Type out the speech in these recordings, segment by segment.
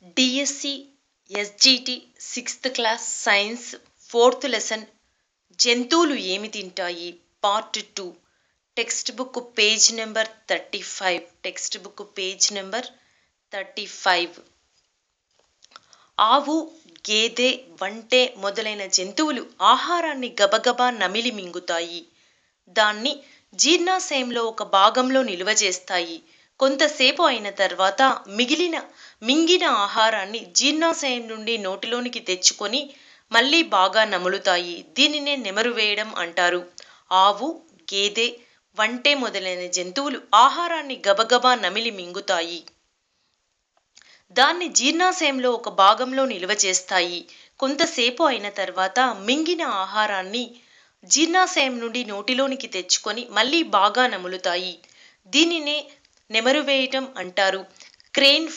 DSC SGT 6th class science 4th lesson జంతువులు ఏమి తింటాయి part 2 text book page number 35 ఆవు గేదె వంటె మొదలైన జంతువులు ఆహారాన్ని గబగబా నమిలి మింగుతాయి. దాన్ని జీర్ణాశయంలో ఒక భాగంలో నిల్వ చేస్తాయి. కొంతసేపు అయిన తర్వాత మింగిన ఆహారాన్ని జీర్ణాశయం నుండి నోటిలోనికి తెచ్చుకొని మళ్ళీ బాగా నములుతాయి. దీనినే నెమరు వేయడం అంటారు. ఆవు గేదె వంటె మొదలైన జంతువులు ఆహారాన్ని గబగబా నమిలి మింగుతాయి. దాన్ని జీర్ణాశయంలో ఒక భాగంలో నిల్వ చేస్తాయి. కొంతసేపు అయిన తర్వాత మింగిన ఆహారాన్ని జీర్ణాశయం నుండి నోటిలోనికి తెచ్చుకొని మళ్ళీ బాగా నములుతాయి. దీనినే నెమరు వేయటం అంటారు. క్రేన్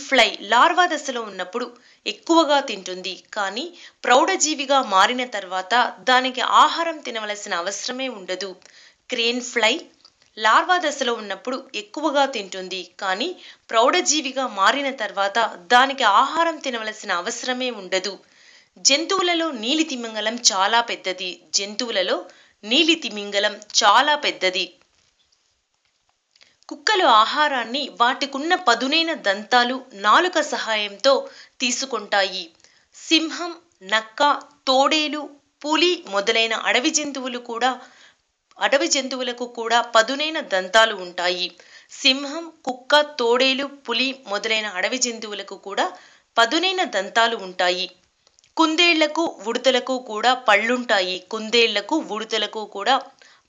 ఫ్లై లార్వా దశలో ఉన్నప్పుడు ఎక్కువగా తింటుంది. కానీ ప్రౌఢజీవిగా మారిన తర్వాత దానికి ఆహారం తినవలసిన అవసరమే ఉండదు. క్రేన్ ఫ్లై లార్వా దశలో ఉన్నప్పుడు ఎక్కువగా తింటుంది. కానీ ప్రౌఢజీవిగా మారిన తర్వాత దానికి ఆహారం తినవలసిన అవసరమే ఉండదు. జంతువులలో నీలి తిమింగలం చాలా పెద్దది. కుక్కలు ఆహారాన్ని వాటికున్న పదునైన దంతాలు, నాలుక సహాయంతో తీసుకుంటాయి. సింహం, నక్క, తోడేలు, పులి మొదలైన అడవి జంతువులకు కూడా పదునైన దంతాలు ఉంటాయి. సింహం, కుక్క, తోడేలు, పులి మొదలైన అడవి జంతువులకు కూడా పదునైన దంతాలు ఉంటాయి. కుందేళ్లకు ఉడుతలకు కూడా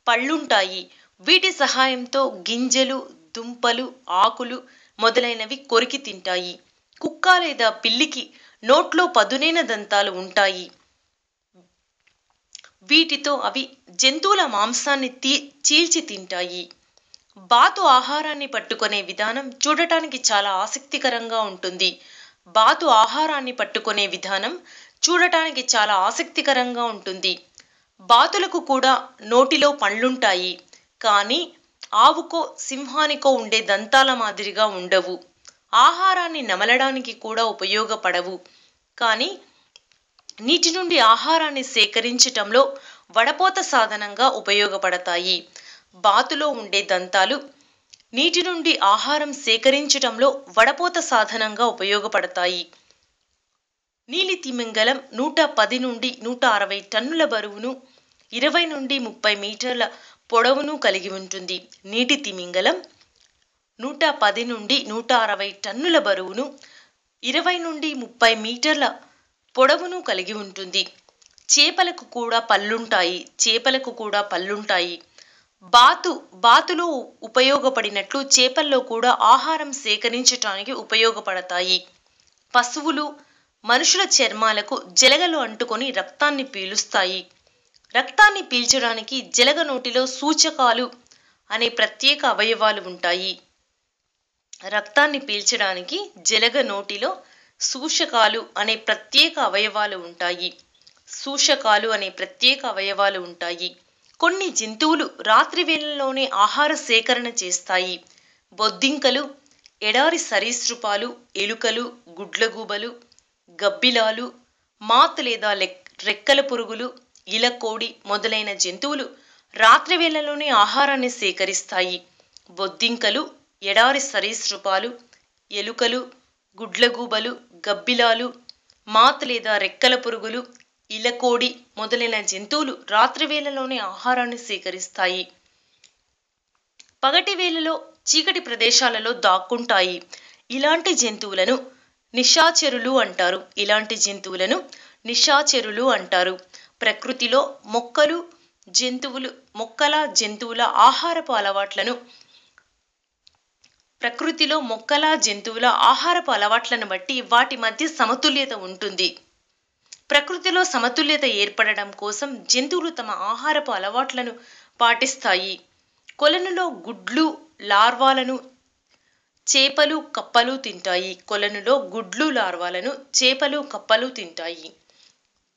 పళ్ళుంటాయి. వీటి సహాయంతో గింజలు, దుంపలు, ఆకులు మొదలైనవి కొరికి తింటాయి. కుక్క లేదా పిల్లికి నోట్లో పదునైన దంతాలు ఉంటాయి. వీటితో అవి జంతువుల మాంసాన్ని చీల్చి తింటాయి. బాతు ఆహారాన్ని పట్టుకునే విధానం చూడటానికి చాలా ఆసక్తికరంగా ఉంటుంది. బాతులకు కూడా నోటిలో పండ్లుంటాయి. కానీ ఆవుకో, సింహానికో ఉండే దంతాల మాదిరిగా ఉండవు. ఆహారాన్ని నమలడానికి కూడా ఉపయోగపడవు. కానీ నీటి నుండి ఆహారాన్ని సేకరించటంలో వడపోత సాధనంగా ఉపయోగపడతాయి. బాతులో ఉండే దంతాలు నీటి నుండి ఆహారం సేకరించటంలో వడపోత సాధనంగా ఉపయోగపడతాయి. నీలి తిమింగలం 110 నుండి 160 టన్నుల బరువును, 20 నుండి 30 మీటర్ల పొడవును కలిగి ఉంటుంది. నీటి తిమింగలం 110 నుండి 160 టన్నుల బరువును, 20 నుండి 30 మీటర్ల పొడవును కలిగి ఉంటుంది. చేపలకు కూడా పళ్ళుంటాయి. బాతులో ఉపయోగపడినట్లు చేపల్లో కూడా ఆహారం సేకరించటానికి ఉపయోగపడతాయి. పశువులు మనుషుల చర్మాలకు జలగలు అంటుకొని రక్తాన్ని పీలుస్తాయి. రక్తాన్ని పీల్చడానికి జలగ నోటిలో సూచకాలు అనే ప్రత్యేక అవయవాలు ఉంటాయి. కొన్ని జంతువులు రాత్రి వేళల్లోనే ఆహార సేకరణ చేస్తాయి. బొద్దింకలు, ఎడారి సరీసృపాలు, ఎలుకలు, గుడ్లగూబలు, గబ్బిలాలు, మాత్ లేదా రెక్కల పురుగులు, ఇలకోడి మొదలైన జంతువులు రాత్రి వేళల్లోనే ఆహారాన్ని సేకరిస్తాయి. బొద్దింకలు, ఎడారి సరీసృపాలు, ఎలుకలు, గుడ్లగూబలు, గబ్బిలాలు, మాత్ లేదా రెక్కల పురుగులు, ఇలకోడి మొదలైన జంతువులు రాత్రి వేళలోనే ఆహారాన్ని సేకరిస్తాయి. పగటి వేళలో చీకటి ప్రదేశాలలో దాక్కుంటాయి. ఇలాంటి జంతువులను నిశాచరులు అంటారు. ప్రకృతిలో మొక్కల జంతువుల ఆహారపు అలవాట్లను బట్టి వాటి మధ్య సమతుల్యత ఉంటుంది. ప్రకృతిలో సమతుల్యత ఏర్పడడం కోసం జంతువులు తమ ఆహారపు అలవాట్లను పాటిస్తాయి. కొలనులో గుడ్లు, లార్వాలను చేపలు, కప్పలు తింటాయి.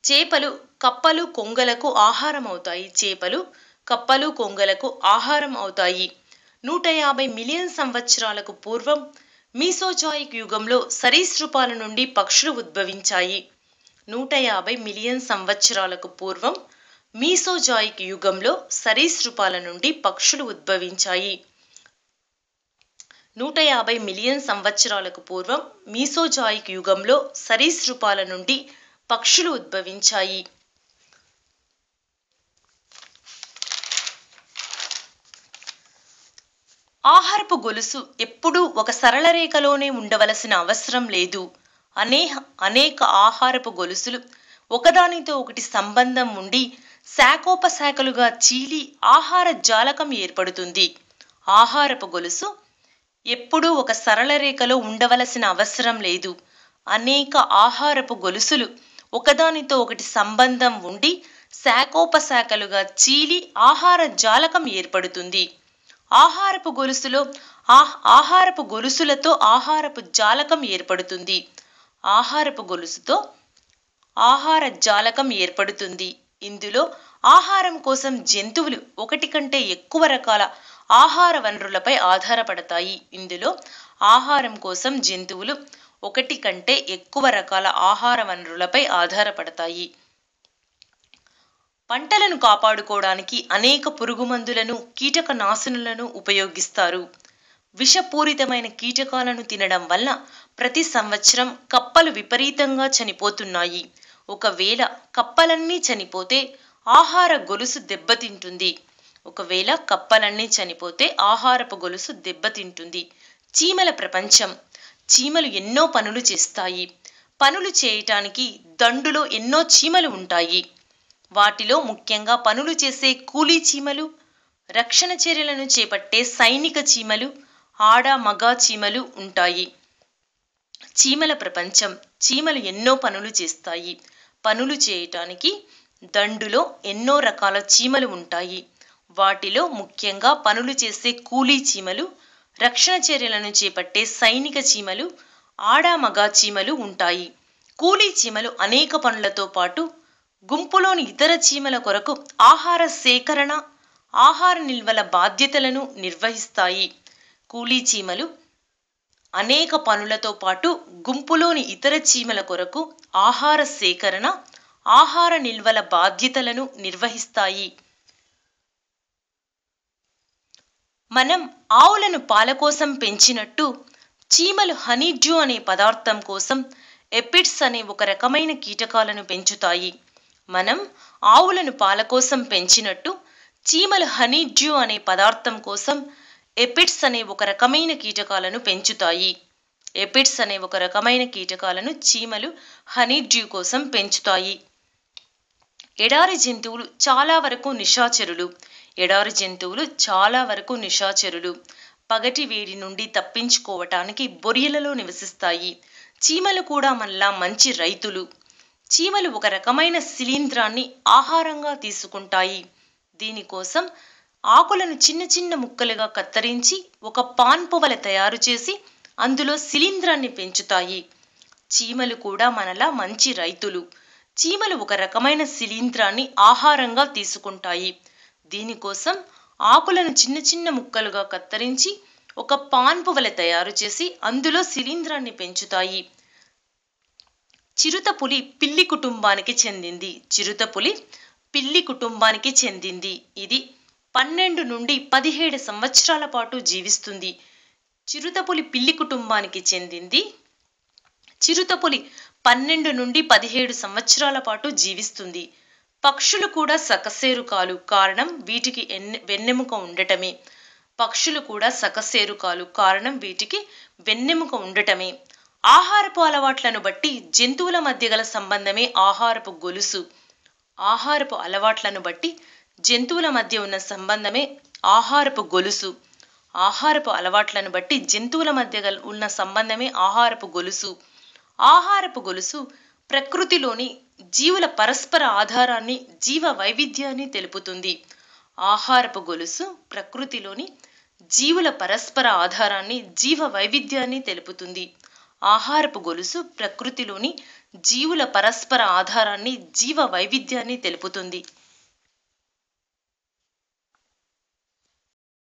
చేపలు, కప్పలు, కొంగలకు ఆహారం అవుతాయి. 150 మిలియన్ సంవత్సరాలకు పూర్వం మీసోజాయిక్ యుగంలో సరీసృపాల నుండి పక్షులు ఉద్భవించాయి. 150 మిలియన్ సంవత్సరాలకు పూర్వం మీసోజాయిక్ యుగంలో సరీసృపాల నుండి పక్షులు ఉద్భవించాయి. 150 మిలియన్ సంవత్సరాలకు పూర్వం మీసోజాయిక్ యుగంలో సరీసృపాల నుండి పక్షులు ఉద్భవించాయి. ఆహారపు గొలుసు ఎప్పుడూ ఒక సరళ రేఖలోనే ఉండవలసిన అవసరం లేదు. అనేక ఆహారపు గొలుసులు ఒకదానితో ఒకటి సంబంధం ఉండి శాఖోపశాఖలుగా చీలి ఆహార జాలకం ఏర్పడుతుంది. ఆహారపు గొలుసు ఎప్పుడూ ఒక సరళ రేఖలో ఉండవలసిన అవసరం లేదు. అనేక ఆహారపు గొలుసులు ఒకదానితో ఒకటి సంబంధం ఉండి శాఖోపశాఖలుగా చీలి ఆహార జాలకం ఏర్పడుతుంది. ఆహారపు గొలుసులతో ఆహారపు జాలకం ఏర్పడుతుంది. ఆహారపు గొలుసుతో ఆహార జాలకం ఏర్పడుతుంది. ఇందులో ఆహారం కోసం జంతువులు ఒకటి కంటే ఎక్కువ రకాల ఆహార వనరులపై ఆధారపడతాయి. ఆహారం కోసం జంతువులు ఒకటి కంటే ఎక్కువ రకాల ఆహార వనరులపై ఆధారపడతాయి. పంటలను కాపాడుకోవడానికి అనేక పురుగుమందులను, కీటకనాశనులను ఉపయోగిస్తారు. విషపూరితమైన కీటకాలను తినడం వల్ల ప్రతి సంవత్సరం కప్పలు విపరీతంగా చనిపోతున్నాయి. ఒకవేళ కప్పలన్నీ చనిపోతే ఆహార గొలుసు దెబ్బతింటుంది. ఆహారపు గొలుసు దెబ్బతింటుంది. చీమల ప్రపంచం. చీమలు ఎన్నో పనులు చేస్తాయి. పనులు చేయటానికి దండులో ఎన్నో చీమలు ఉంటాయి. వాటిలో ముఖ్యంగా పనులు చేసే కూలీ చీమలు, రక్షణ చర్యలను చేపట్టే సైనిక చీమలు, ఆడ మగ చీమలు ఉంటాయి. చీమల ప్రపంచం. చీమలు ఎన్నో పనులు చేస్తాయి. పనులు చేయటానికి దండులో ఎన్నో రకాల చీమలు ఉంటాయి. వాటిలో ముఖ్యంగా పనులు చేసే కూలీ చీమలు, రక్షణ చర్యలను చేపట్టే సైనిక చీమలు, ఆడ మగ చీమలు ఉంటాయి. కూలీ చీమలు అనేక పనులతో పాటు గుంపులోని ఇతర చీమల కొరకు ఆహార సేకరణ, ఆహార నిల్వల బాధ్యతలను నిర్వహిస్తాయి. కూలీ చీమలు అనేక పనులతో పాటు గుంపులోని ఇతర చీమల కొరకు ఆహార సేకరణ, ఆహార నిల్వల బాధ్యతలను నిర్వహిస్తాయి. మనం ఆవులను పాల కోసం పెంచినట్టు చీమలు హనీడ్యూ అనే పదార్థం కోసం ఎపిడ్స్ అనే ఒక రకమైన కీటకాలను పెంచుతాయి. మనం ఆవులను పాల కోసం పెంచినట్టు చీమలు హనీడ్యూ అనే పదార్థం కోసం ఎపిడ్స్ అనే ఒక రకమైన కీటకాలను పెంచుతాయి. చీమలు హనీడ్యూ కోసం పెంచుతాయి. ఎడారి జంతువులు చాలా వరకు నిశాచరులు. పగటి వేడి నుండి తప్పించుకోవటానికి బొరియలలో నివసిస్తాయి. చీమలు కూడా మనలా మంచి రైతులు. చీమలు ఒక రకమైన శిలీంధ్రాన్ని ఆహారంగా తీసుకుంటాయి. దీనికోసం ఆకులను చిన్న చిన్న ముక్కలుగా కత్తిరించి ఒక పాన్పు వలె తయారు చేసి అందులో శిలీంధ్రాన్ని పెంచుతాయి. చీమలు కూడా మనలా మంచి రైతులు. చీమలు ఒక రకమైన శిలీంధ్రాన్ని ఆహారంగా తీసుకుంటాయి. దీనికోసం ఆకులను చిన్న చిన్న ముక్కలుగా కత్తిరించి ఒక పాన్పు వలె తయారు చేసి అందులో శిలీంధ్రాన్ని పెంచుతాయి. చిరుతపులి పిల్లి కుటుంబానికి చెందింది. ఇది 12 నుండి 17 సంవత్సరాల పాటు జీవిస్తుంది. చిరుతపులి 12 నుండి 17 సంవత్సరాల పాటు జీవిస్తుంది. పక్షులు కూడా సకశేరుకాలు. కారణం వీటికి వెన్నెముక ఉండటమే. ఆహారపు అలవాట్లను బట్టి జంతువుల మధ్య గల సంబంధమే ఆహారపు గొలుసు. ఆహారపు అలవాట్లను బట్టి జంతువుల మధ్య ఉన్న సంబంధమే ఆహారపు గొలుసు. ఆహారపు గొలుసు ప్రకృతిలోని జీవుల పరస్పర ఆధారాన్ని, జీవ వైవిధ్యాన్ని తెలుపుతుంది. ఆహారపు గొలుసు ప్రకృతిలోని జీవుల పరస్పర ఆధారాన్ని, జీవ వైవిధ్యాన్ని తెలుపుతుంది. ఆహారపు గొలుసు ప్రకృతిలోని జీవుల పరస్పర ఆధారాన్ని, జీవ వైవిధ్యాన్ని తెలుపుతుంది.